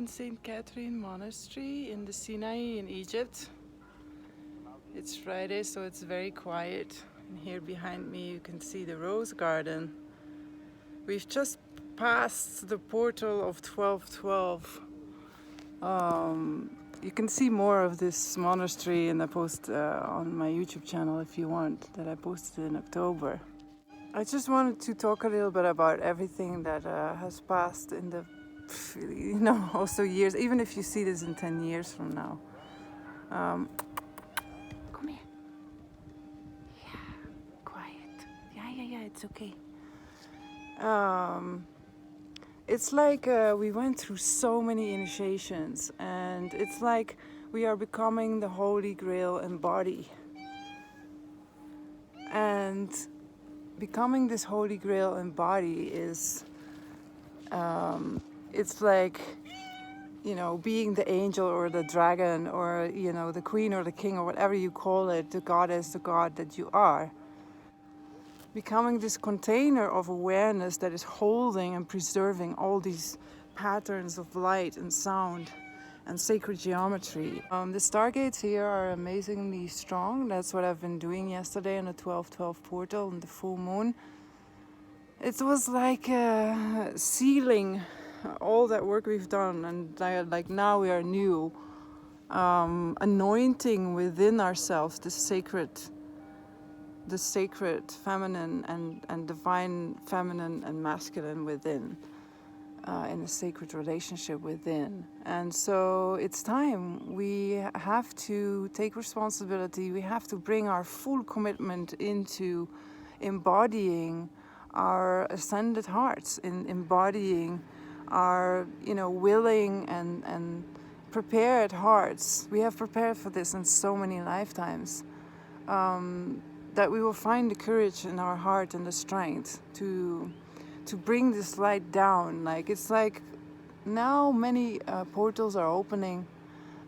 in St. Catherine Monastery in the Sinai in Egypt. It's Friday, so it's very quiet. And here behind me you can see the rose garden. We've just passed the portal of 1212. You can see more of this monastery in the post on my YouTube channel if you want, that I posted in October. I just wanted to talk a little bit about everything that has passed in the, also years, even if you see this in 10 years from now. Come here. Yeah, quiet. Yeah, it's okay. It's like we went through so many initiations, and it's like we are becoming the Holy Grail embody. And becoming this Holy Grail embody is, it's like, being the angel or the dragon or, the queen or the king or whatever you call it, the goddess, the god that you are. Becoming this container of awareness that is holding and preserving all these patterns of light and sound and sacred geometry. The stargates here are amazingly strong. That's what I've been doing yesterday on the 1212 portal and the full moon. It was like sealing all that work we've done, and like now we are new, anointing within ourselves the sacred feminine and divine feminine and masculine within, in a sacred relationship within. And so it's time. We have to take responsibility. We have to bring our full commitment into embodying our ascended hearts, in embodying our, willing and prepared hearts. We have prepared for this in so many lifetimes. That we will find the courage in our heart and the strength to bring this light down. Like, it's like now many portals are opening,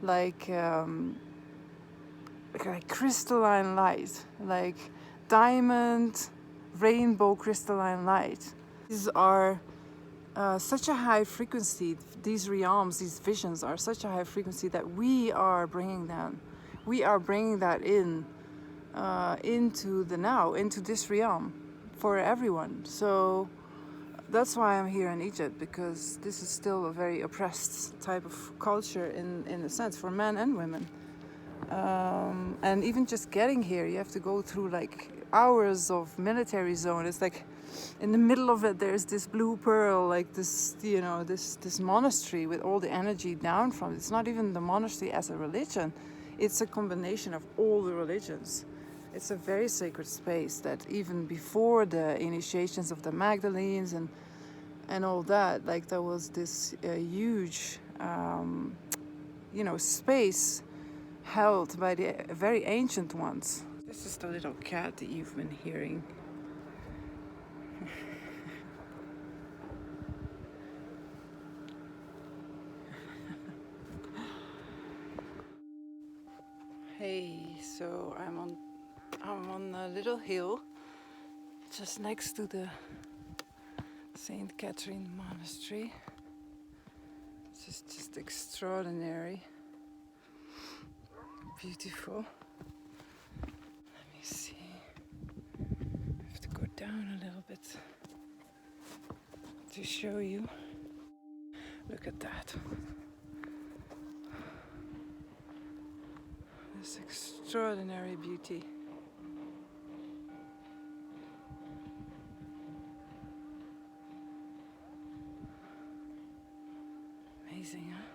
like crystalline light, like diamond, rainbow crystalline light. These are such a high frequency. These realms, these visions are such a high frequency that we are bringing down. We are bringing that into the now, into this realm for everyone. So that's why I'm here in Egypt, because this is still a very oppressed type of culture in a sense for men and women. And even just getting here, you have to go through like hours of military zone. It's like in the middle of it there's this blue pearl, like this, this monastery with all the energy down from it. It's not even the monastery as a religion, it's a combination of all the religions. It's a very sacred space that even before the initiations of the Magdalenes and all that, like there was this huge, space held by the very ancient ones. This is the little cat that you've been hearing. Hey, so I'm on a little hill just next to the St. Catherine Monastery. It's just extraordinary, beautiful. Let me see. I have to go down a little bit to show you. Look at that. This extraordinary beauty. Amazing, huh?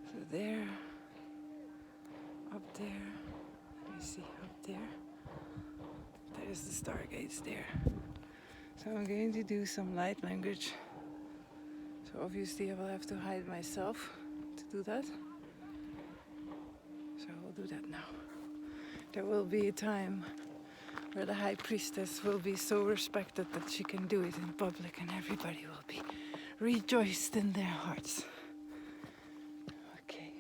So there, up there, let me see, up there, there's the stargates there. So I'm going to do some light language. So obviously I will have to hide myself to do that. So I will do that now. There will be a time where the high priestess will be so respected that she can do it in public and everybody will be rejoiced in their hearts. Okay,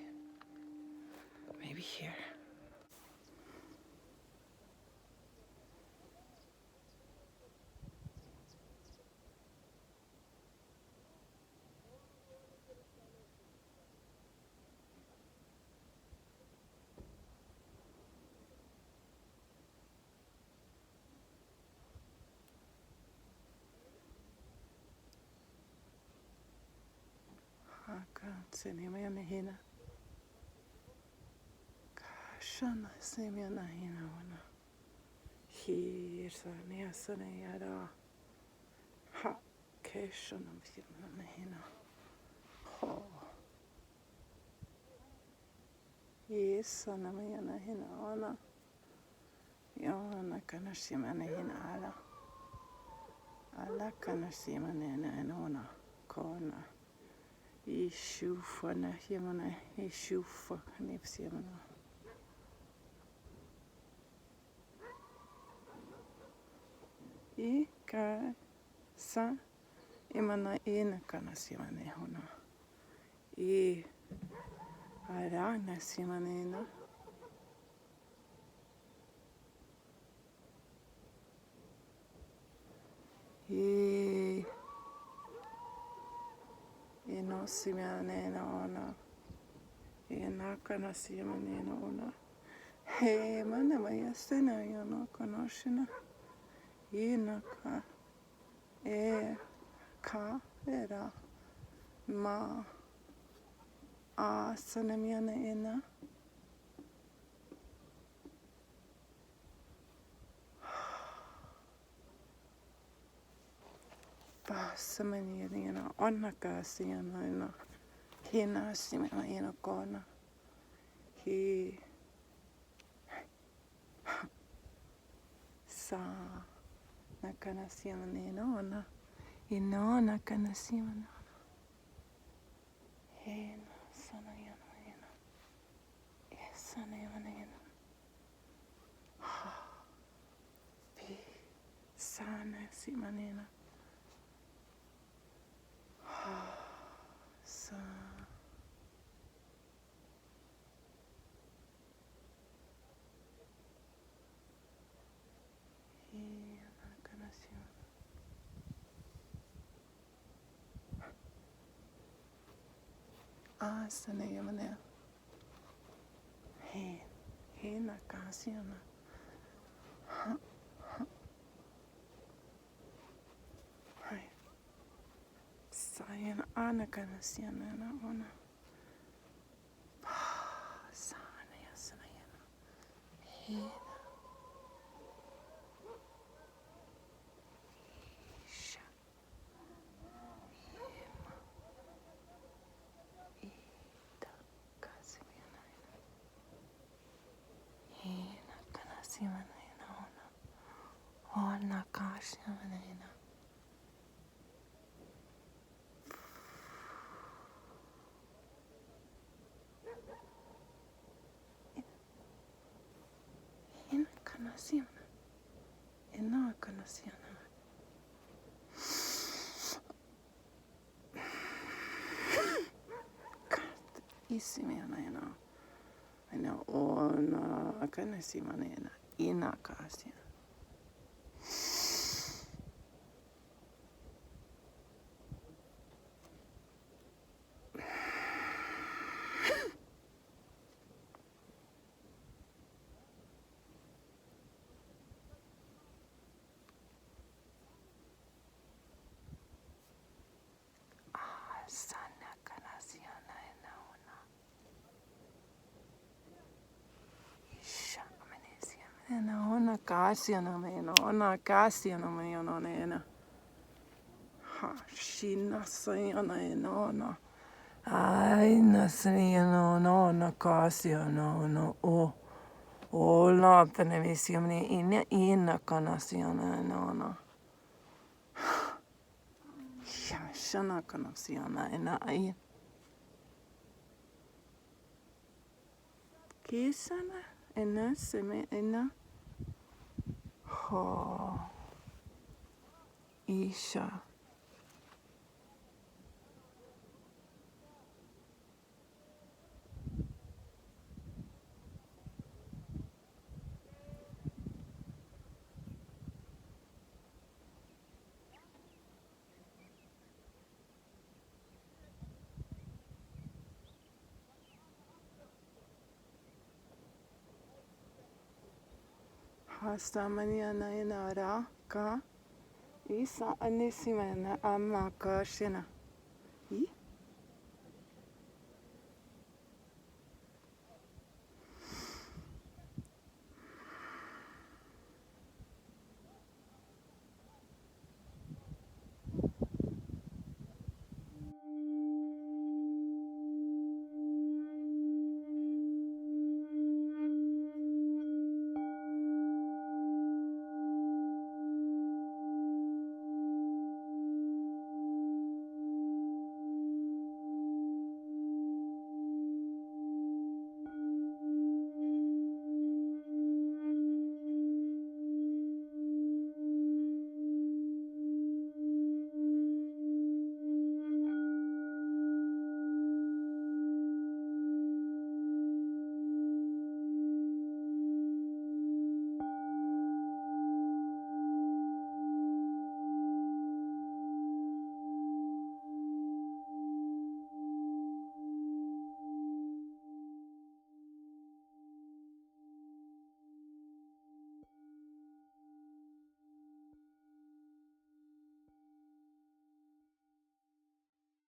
maybe here. Seniana Hina. Kashana Semiana Hina. Hira Niasana Yada. Ha Keshana Hina. Ho. Yesana Mayana Hina Ona. Yana Kanashimana Hina Ala. Ala Kanashimana and Ona. Kona. Ishufa na himana, ishufa kanipsiamana. Ika sa imana ina kanasimane hona. Arana simanena. Ino simanena ona. Ina kanasimanena ona. He mana maya sena yana kanoshina. Ina ka ka era ma sanamiana ina. Samaniana onakasiana ina. Hina simana ina kona. He sa nakanasiana ina ona. Ino nakanasiana. Hina sanayana ina. Esanayana ina. Pi sana simanina. Sa sanayamana. He nakasiana. Hai. Sayana anakanasiana na ona. Sanaya sanayana. He sha. Ita kasimiana. He nakanasiana na ona. Ona kasiana na. Kanasiana. Ina kanasiana. Isimiana ina. Ina ona kanasimana ina kasiana. Sana kanasiana ina ona. Isha amenesiana ina ona kasiana ina ona kasiana ina. Ha shina sayana ina ona. Ai nasriana ona kasiana ona o. Ola tenevisione ina kanasiana ina ona. Shana kanasiana ina ai. Kisana ina seme ina. Ho. Isha. Hasta mañana ina ka. Isa anisima na amaka shina.